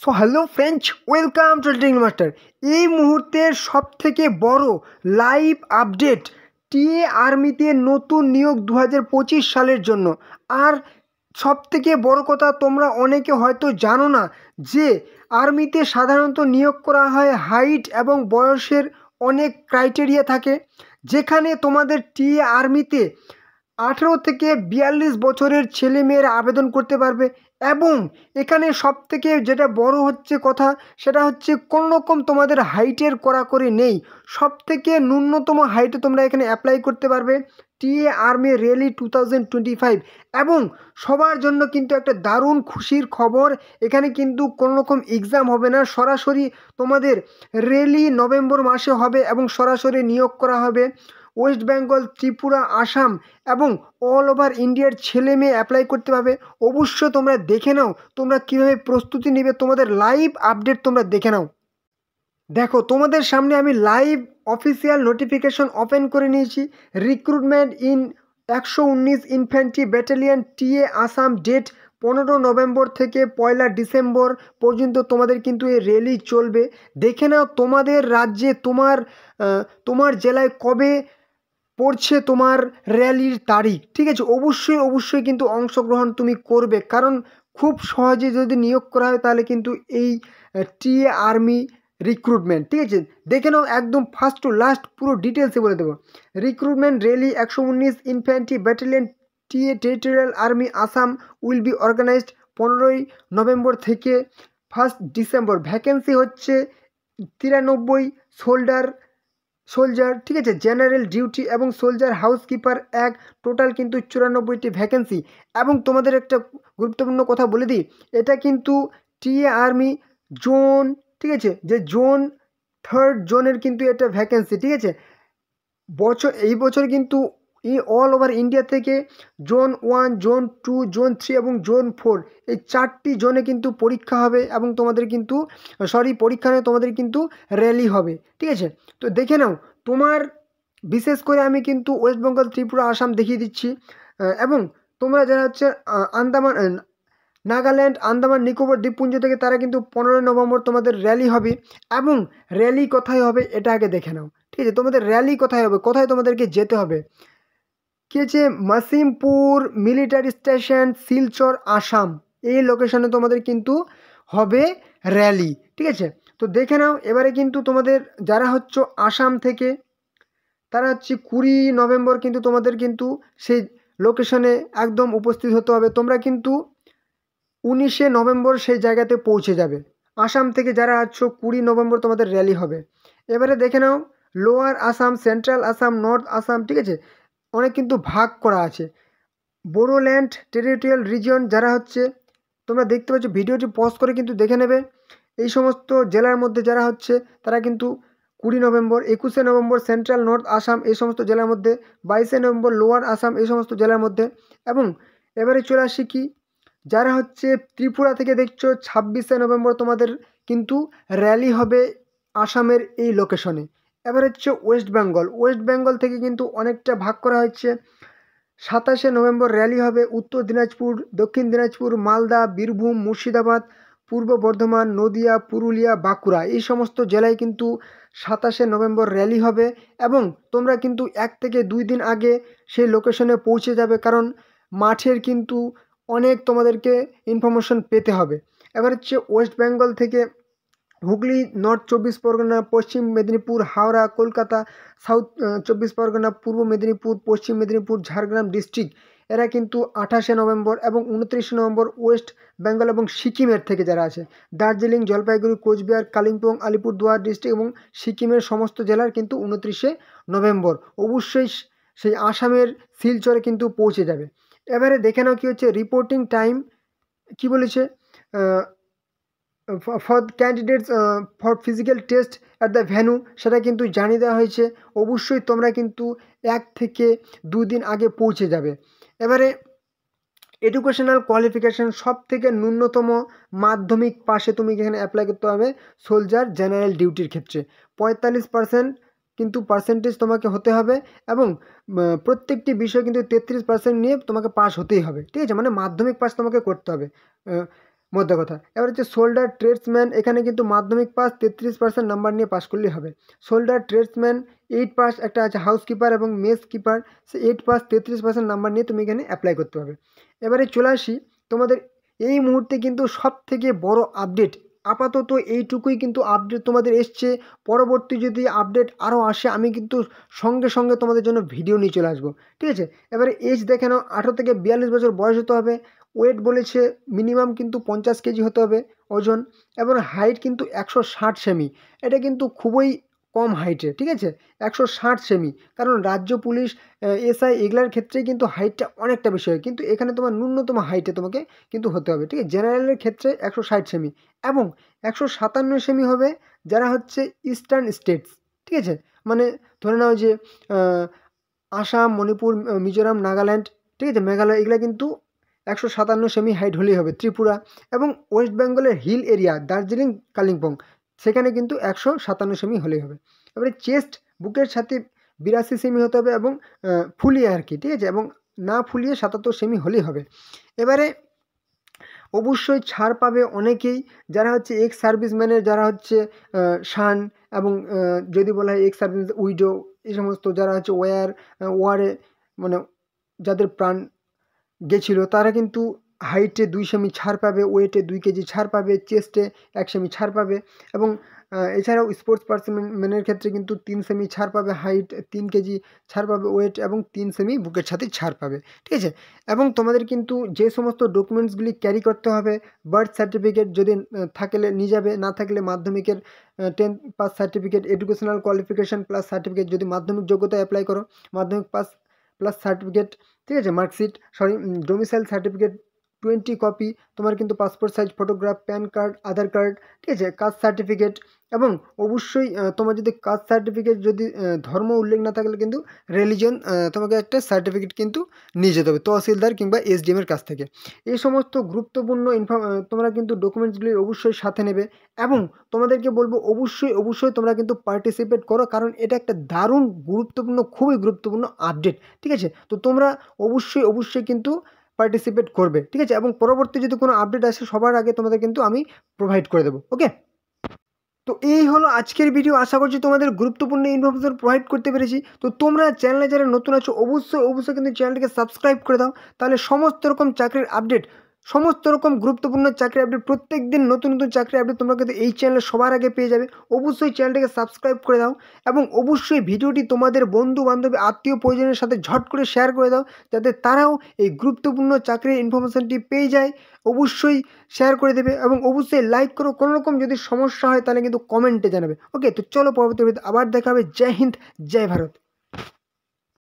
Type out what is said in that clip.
So hello friends, welcome to training master. এই মুহূর্তের সবথেকে বড় লাইভ আপডেট, টিএ আর্মিতে নতুন নিয়োগ 2025 সালের জন্য। আর সবথেকে বড় কথা, তোমরা অনেকে হয়তো জানো না যে আর্মিতে সাধারণত নিয়োগ করা হয় হাইট এবং বয়সের অনেক ক্রাইটেরিয়া থাকে, যেখানে তোমাদের টিএ আর্মিতে 18 থেকে 42 বছরের ছেলেমেয়েরা আবেদন করতে পারবে। এবং এখানে সবথেকে যেটা বড় হচ্ছে কথা, সেটা হচ্ছে কোনো রকম তোমাদের হাইটের কড়াকড়ি নেই। সবথেকে ন্যূনতম হাইটে তোমরা এখানে অ্যাপ্লাই করতে পারবে টিএ আর্মি র্যালি 2025। এবং সবার জন্য কিন্তু একটা দারুণ খুশির খবর, এখানে কিন্তু কোনো রকম এক্সাম হবে না, সরাসরি তোমাদের র্যালি নভেম্বর মাসে হবে এবং সরাসরি নিয়োগ করা হবে। ওয়েস্ট বেঙ্গল, ত্রিপুরা, আসাম এবং অল ওভার ইন্ডিয়ার ছেলে মেয়ে অ্যাপ্লাই করতে পারবে। অবশ্যই তোমরা দেখে নাও তোমরা কীভাবে প্রস্তুতি নেবে, তোমাদের লাইভ আপডেট তোমরা দেখে নাও। দেখো, তোমাদের সামনে আমি লাইভ অফিসিয়াল নোটিফিকেশন ওপেন করে নিয়েছি। Recruitment in 119 infantry battalion TA Assam, date 15 November থেকে 1 ডিসেম্বর পর্যন্ত তোমাদের কিন্তু এই র্যালি চলবে। দেখে নাও তোমাদের রাজ্যে তোমার জেলায় কবে পড়ছে তোমার র্যালির তারিখ। ঠিক আছে, অবশ্যই কিন্তু অংশগ্রহণ তুমি করবে, কারণ খুব সহজে যদি নিয়োগ করা হয় তাহলে কিন্তু এই টিএ আর্মি রিক্রুটমেন্ট, ঠিক আছে, দেখে নাও একদম ফার্স্ট টু লাস্ট পুরো ডিটেলসে বলে দেবো। Recruitment rally 119 infantry battalion TA territorial army Assam will be organised 15 November থেকে 1 ডিসেম্বর। ভ্যাকেন্সি হচ্ছে 93 সোলজার, ঠিক আছে, জেনারেল ডিউটি এবং সোলজার হাউসকিপার এক, টোটাল কিন্তু 94টি ভ্যাকেন্সি। এবং তোমাদের একটা গুরুত্বপূর্ণ কথা বলে দিই, এটা কিন্তু টিএ আর্মি জোন, ঠিক আছে, যে জোন 3rd জোনের কিন্তু এটা ভ্যাকেন্সি, ঠিক আছে। এই বছর কিন্তু অল ওভার ইন্ডিয়া থেকে জোন 1, জোন 2, জোন 3 এবং জোন 4 এই 4টি জোনে কিন্তু পরীক্ষা হবে এবং তোমাদের কিন্তু পরীক্ষা নয়, তোমাদের কিন্তু র্যালি হবে, ঠিক আছে। তো দেখে নাও, তোমার বিশেষ করে আমি কিন্তু ওয়েস্ট বেঙ্গল, ত্রিপুরা, আসাম দেখিয়ে দিচ্ছি। এবং তোমরা যারা হচ্ছে নাগাল্যান্ড, আন্দামান নিকোবর দ্বীপপুঞ্জ থেকে, তারা কিন্তু 15 নভেম্বর তোমাদের র্যালি হবে। এবং র্যালি কোথায় হবে এটা আগে দেখে নাও, ঠিক আছে। তোমাদের র্যালি কোথায় হবে, কোথায় তোমাদেরকে যেতে হবে, কি আছে, মাসিমপুর মিলিটারি স্টেশন, শিলচর, আসাম, এই লোকেশনে তোমাদের কিন্তু হবে র্যালি, ঠিক আছে। তো দেখে নাও, এবারে কিন্তু তোমাদের যারা হচ্ছে আসাম থেকে, তারা হচ্ছে 20 নভেম্বর কিন্তু তোমাদের কিন্তু সেই লোকেশনে একদম উপস্থিত হতে হবে। তোমরা কিন্তু 19 নভেম্বর সেই জায়গাতে পৌঁছে যাবে। আসাম থেকে যারা আছো, 20 নভেম্বর তোমাদের র্যালি হবে। এবারে দেখে নাও, lower Assam, central Assam, north Assam, ঠিক আছে, অনেক কিন্তু ভাগ করা আছে। বোডোল্যান্ড টেরিটোরিয়াল রিজিয়ন যারা হচ্ছে, তোমরা দেখতে পাচ্ছ, ভিডিওটি পজ করে কিন্তু দেখে নেবে। এই সমস্ত জেলার মধ্যে যারা হচ্ছে, তারা কিন্তু 20 November, 21 November central north Assam এই সমস্ত জেলার মধ্যে, 22 নভেম্বর লোয়ার আসাম এই সমস্ত জেলার মধ্যে। এবং এবারে চলে আসি কি, যারা হচ্ছে ত্রিপুরা থেকে দেখছো, 26 নভেম্বর তোমাদের কিন্তু র্যালি হবে আসামের এই লোকেশনে। এবার হচ্ছে ওয়েস্ট বেঙ্গল থেকে কিন্তু অনেকটা ভাগ করা হচ্ছে। 27 নভেম্বর র্যালি হবে উত্তর দিনাজপুর, দক্ষিণ দিনাজপুর, মালদা, বীরভূম, মুর্শিদাবাদ, পূর্ব বর্ধমান, নদিয়া, পুরুলিয়া, বাঁকুড়া এই সমস্ত জেলায় কিন্তু 27 নভেম্বর র্যালি হবে। এবং তোমরা কিন্তু 1 থেকে 2 দিন আগে সেই লোকেশনে পৌঁছে যাবে, কারণ মাঠের কিন্তু অনেক তোমাদেরকে ইনফরমেশন পেতে হবে। এবার হচ্ছে ওয়েস্ট বেঙ্গল থেকে হুগলি, নর্থ 24 পরগনা, পশ্চিম মেদিনীপুর, হাওড়া, কলকাতা, সাউথ 24 পরগনা, পূর্ব মেদিনীপুর, পশ্চিম মেদিনীপুর, ঝাড়গ্রাম ডিস্ট্রিক্ট, এরা কিন্তু 28 নভেম্বর এবং 29 নভেম্বর ওয়েস্ট বেঙ্গল এবং সিকিমের থেকে যারা আছে, দার্জিলিং, জলপাইগুড়ি, কোচবিহার, কালিম্পং, আলিপুরদুয়ার ডিস্ট্রিক্ট এবং সিকিমের সমস্ত জেলার কিন্তু 29 নভেম্বর অবশ্যই সেই আসামের শিলচরে কিন্তু পৌঁছে যাবে। এবারে দেখে নাও কি হচ্ছে রিপোর্টিং টাইম, কি বলেছে, for candidates for physical test at the venue, সেটা কিন্তু জানিয়ে দেওয়া হয়েছে। অবশ্যই তোমরা কিন্তু 1 থেকে 2 দিন আগে পৌঁছে যাবে। এবারে এডুকেশনাল কোয়ালিফিকেশান, সব থেকে ন্যূনতম মাধ্যমিক পাশে তুমি এখানে অ্যাপ্লাই করতে হবে সোলজার জেনারেল ডিউটির ক্ষেত্রে। 45% কিন্তু পার্সেন্টেজ তোমাকে হতে হবে এবং প্রত্যেকটি বিষয় কিন্তু 33% নিয়ে তোমাকে পাস হতেই হবে, ঠিক আছে, মানে মাধ্যমিক পাস তোমাকে করতে হবে। মধ্যে কথা। এবার হচ্ছে সোল্ডার ট্রেডসম্যান, এখানে কিন্তু মাধ্যমিক পাস 33% নাম্বার নিয়ে পাস করলেই হবে। সোল্ডার ট্রেডসম্যান 8 পাস, একটা আছে হাউসকিপার এবং মেস কিপার, সে 8 পাস 33% নাম্বার নিয়ে তুমি এখানে অ্যাপ্লাই করতে পারবে। এবারে চলে আসি তোমাদের এই মুহূর্তে কিন্তু সব থেকে বড় আপডেট, আপাতত এইটুকুই কিন্তু আপডেট তোমাদের এসছে। পরবর্তী যদি আপডেট আরও আসে আমি কিন্তু সঙ্গে সঙ্গে তোমাদের জন্য ভিডিও নিয়ে চলে আসবো, ঠিক আছে। এবারে এজ দেখে নাও, 18 থেকে 42 বছর বয়স হতে হবে। ওয়েট বলেছে মিনিমাম কিন্তু 50 কেজি হতে হবে ওজন, এবং হাইট কিন্তু 160 সেমি। এটা কিন্তু খুবই কম হাইটে, ঠিক আছে, 160 সেমি। কারণ রাজ্য পুলিশ, এসআই এগুলার ক্ষেত্রে কিন্তু হাইটটা অনেকটা বেশি হয়, কিন্তু এখানে তোমার ন্যূনতম হাইটে তোমাকে কিন্তু হতে হবে, ঠিক আছে। জেনারেলের ক্ষেত্রে 160 সেমি এবং 157 সেমি হবে যারা হচ্ছে ইস্টার্ন স্টেটস, ঠিক আছে। মানে ধরে নাও যে আসাম, মণিপুর, মিজোরাম, নাগাল্যান্ড, ঠিক আছে, মেঘালয়, এগুলো কিন্তু 157 সেমি হাইট হলেই হবে। ত্রিপুরা এবং ওয়েস্ট বেঙ্গলের হিল এরিয়া দার্জিলিং, কালিম্পং, সেখানে কিন্তু 157 সেমি হলেই হবে। এবারে চেস্ট বুকের সাথে 82 সেমি হতে হবে এবং ফুলিয়ে আর কি, ঠিক আছে, এবং না ফুলিয়ে 77 সেমি হলেই হবে। এবারে অবশ্যই ছাড় পাবে অনেকেই যারা হচ্ছে এক্স সার্ভিসম্যানের, যারা হচ্ছে সান, এবং যদি বলা হয় এক্স সার্ভিস উইডো, এই সমস্ত যারা হচ্ছে ওয়ারে মানে যাদের প্রাণ গেছিলো, তারা কিন্তু হাইটে 2 সেমি ছাড় পাবে, ওয়েটে 2 কেজি ছাড় পাবে, চেস্টে 1 সেমি ছাড় পাবে, এবং এছাড়াও স্পোর্টস পার্সনের ক্ষেত্রে কিন্তু 3 সেমি ছাড় পাবে, হাইট 3 কেজি ছাড় পাবে, ওয়েট এবং 3 সেমি বুকের সাথে ছাড় পাবে, ঠিক আছে। এবং তোমাদের কিন্তু যে সমস্ত ডকুমেন্টসগুলি ক্যারি করতে হবে, বার্থ সার্টিফিকেট যদি থাকলে নিয়ে যাবে, না থাকলে মাধ্যমিকের 10 pass certificate, educational qualification plus certificate, যদি মাধ্যমিক যোগ্যতা অ্যাপ্লাই করো মাধ্যমিক পাস প্লাস সার্টিফিকেট, ঠিক আছে, মার্কশিট, ডোমিসাইল সার্টিফিকেট 20 কপি, তোমার কিন্তু passport size photograph, PAN card, Aadhaar card, ঠিক আছে, কাস্ট সার্টিফিকেট, এবং অবশ্যই তোমার যদি কাস্ট সার্টিফিকেট যদি ধর্ম উল্লেখ না থাকলে কিন্তু রিলিজন, তোমাকে একটা সার্টিফিকেট কিন্তু নিয়ে যেতে হবে তহসিলদার কিংবা এসডিএমের কাছ থেকে। এই সমস্ত গুরুত্বপূর্ণ তোমরা কিন্তু ডকুমেন্টসগুলি অবশ্যই সাথে নেবে, এবং তোমাদেরকে বলবো অবশ্যই তোমরা কিন্তু পার্টিসিপেট করো, কারণ এটা একটা দারুণ গুরুত্বপূর্ণ, খুবই গুরুত্বপূর্ণ আপডেট, ঠিক আছে। তো তোমরা অবশ্যই কিন্তু পার্টিসিপেট করবে, ঠিক আছে, এবং পরবর্তী যদি কোনো আপডেট আসে সবার আগে তোমাদের কিন্তু আমি প্রোভাইড করে দেবো, ওকে। তো এই হলো আজকের ভিডিও, আশা করছি তোমাদের গুরুত্বপূর্ণ ইনফরমেশন প্রোভাইড করতে পেরেছি। তো তোমরা চ্যানেলে যারা নতুন আছো অবশ্যই কিন্তু চ্যানেলটিকে সাবস্ক্রাইব করে দাও, তাহলে সমস্ত রকম চাকরির আপডেট, সমস্ত রকম গুরুত্বপূর্ণ চাকরির আপডেট, প্রত্যেক দিন নতুন চাকরির আপডেট তোমরা কিন্তু এই চ্যানেলে সবার আগে পেয়ে যাবে। অবশ্যই চ্যানেলটিকে সাবস্ক্রাইব করে দাও, এবং অবশ্যই ভিডিওটি তোমাদের বন্ধু বান্ধবী, আত্মীয় পরিজনের সাথে ঝট করে শেয়ার করে দাও, যাতে তারাও এই গুরুত্বপূর্ণ চাকরির ইনফরমেশনটি পেয়ে যায়। অবশ্যই শেয়ার করে দেবে, এবং অবশ্যই লাইক করো। কোনো রকম যদি সমস্যা হয় তাহলে কিন্তু কমেন্টে জানাবে, ওকে। তো চলো পরবর্তী ভিডিওতে আবার দেখা হবে। জয় হিন্দ, জয় ভারত।